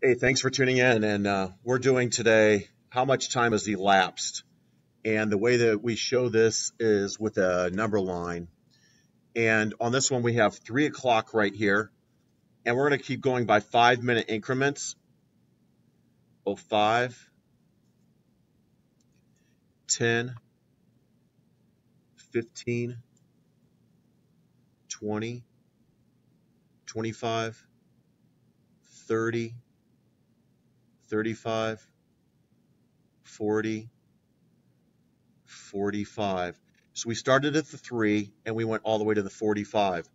Hey, thanks for tuning in. And we're doing today how much time has elapsed. And the way that we show this is with a number line. And on this one, we have 3 o'clock right here. And we're going to keep going by 5 minute increments. Oh, 5, 10, 15, 20, 25, 30, 35, 40, 45. So we started at the 3 and we went all the way to the 45.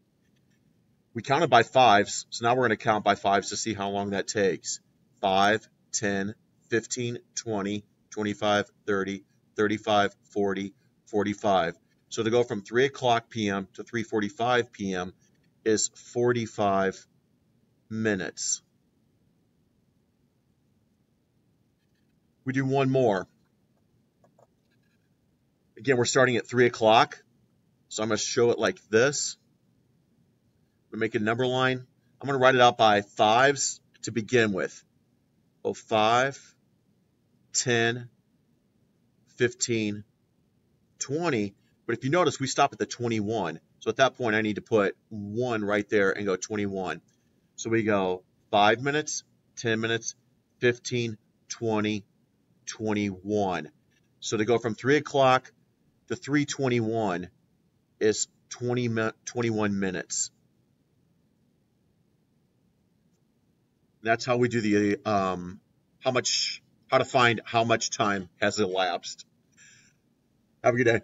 We counted by fives, so now we're going to count by fives to see how long that takes. 5, 10, 15, 20, 25, 30, 35, 40, 45. So to go from 3 o'clock p.m. to 3:45 p.m. is 45 minutes. We do one more. Again, we're starting at 3 o'clock, so I'm going to show it like this. We make a number line. I'm going to write it out by fives to begin with. 5, 10, 15, 20. But if you notice, we stop at the 21. So at that point, I need to put 1 right there and go 21. So we go 5 minutes, 10 minutes, 15, 20, 21. So to go from 3 o'clock to 3:21 is 21 minutes. That's how we do the how to find how much time has elapsed. Have a good day.